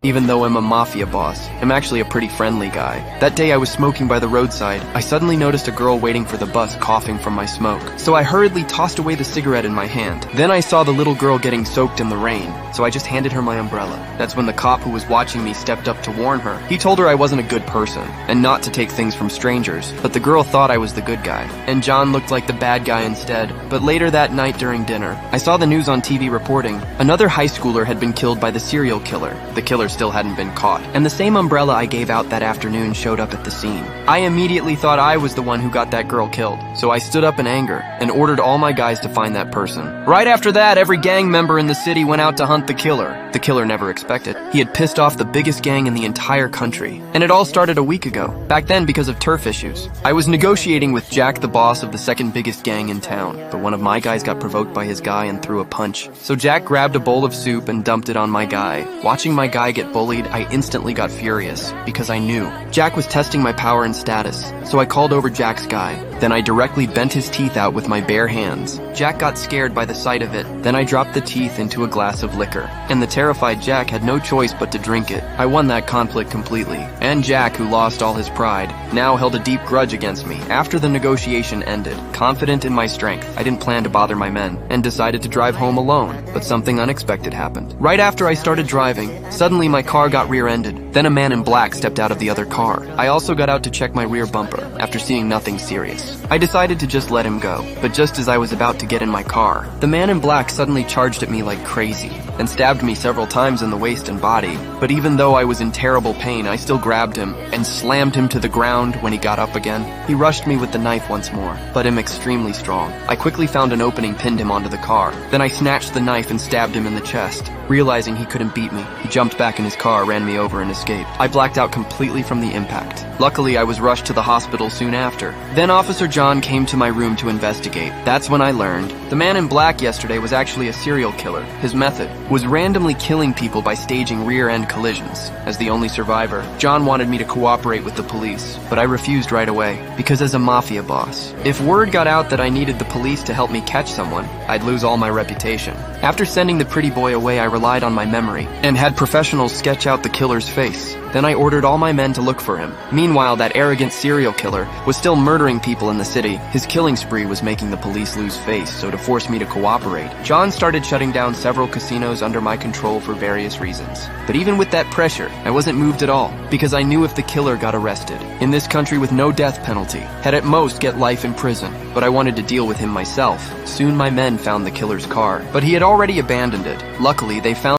Even though I'm a mafia boss, I'm actually a pretty friendly guy. That day I was smoking by the roadside. I suddenly noticed a girl waiting for the bus coughing from my smoke. So I hurriedly tossed away the cigarette in my hand. Then I saw the little girl getting soaked in the rain, so I just handed her my umbrella. That's when the cop who was watching me stepped up to warn her. He told her I wasn't a good person, and not to take things from strangers, but the girl thought I was the good guy, and John looked like the bad guy instead. But later that night during dinner, I saw the news on TV reporting another high schooler had been killed by the serial killer. The killer still hadn't been caught, and the same umbrella I gave out that afternoon showed up at the scene. I immediately thought I was the one who got that girl killed, so I stood up in anger and ordered all my guys to find that person. Right after that, every gang member in the city went out to hunt the killer. The killer never expected. He had pissed off the biggest gang in the entire country, and it all started a week ago, back then because of turf issues. I was negotiating with Jack, the boss of the second biggest gang in town, but one of my guys got provoked by his guy and threw a punch. So Jack grabbed a bowl of soup and dumped it on my guy. Watching my guy get bullied, I instantly got furious, because I knew Jack was testing my power and status, so I called over Jack's guy. Then I directly bent his teeth out with my bare hands. Jack got scared by the sight of it. Then I dropped the teeth into a glass of liquor, and the terrified Jack had no choice but to drink it. I won that conflict completely, and Jack, who lost all his pride, now held a deep grudge against me. After the negotiation ended, confident in my strength, I didn't plan to bother my men, and decided to drive home alone, but something unexpected happened. Right after I started driving, suddenly my car got rear-ended. Then a man in black stepped out of the other car. I also got out to check my rear bumper, after seeing nothing serious. I decided to just let him go, but just as I was about to get in my car, the man in black suddenly charged at me like crazy, and stabbed me several times in the waist and body. But even though I was in terrible pain, I still grabbed him, and slammed him to the ground when he got up again. He rushed me with the knife once more, but I'm extremely strong. I quickly found an opening, pinned him onto the car. Then I snatched the knife and stabbed him in the chest. Realizing he couldn't beat me, he jumped back in his car, ran me over, and escaped. I blacked out completely from the impact. Luckily, I was rushed to the hospital soon after. Then Officer John came to my room to investigate. That's when I learned the man in black yesterday was actually a serial killer. His method was randomly killing people by staging rear-end collisions. As the only survivor, John wanted me to cooperate with the police, but I refused right away, because as a mafia boss, if word got out that I needed the police to help me catch someone, I'd lose all my reputation. After sending the pretty boy away, I relied on my memory, and had professionals sketch out the killer's face. Then I ordered all my men to look for him. Meanwhile, that arrogant serial killer was still murdering people in the city. His killing spree was making the police lose face, so to force me to cooperate, John started shutting down several casinos under my control for various reasons. But even with that pressure, I wasn't moved at all, because I knew if the killer got arrested, in this country with no death penalty, he'd at most get life in prison. But I wanted to deal with him myself. Soon my men found the killer's car, but he had already abandoned it. Luckily, they found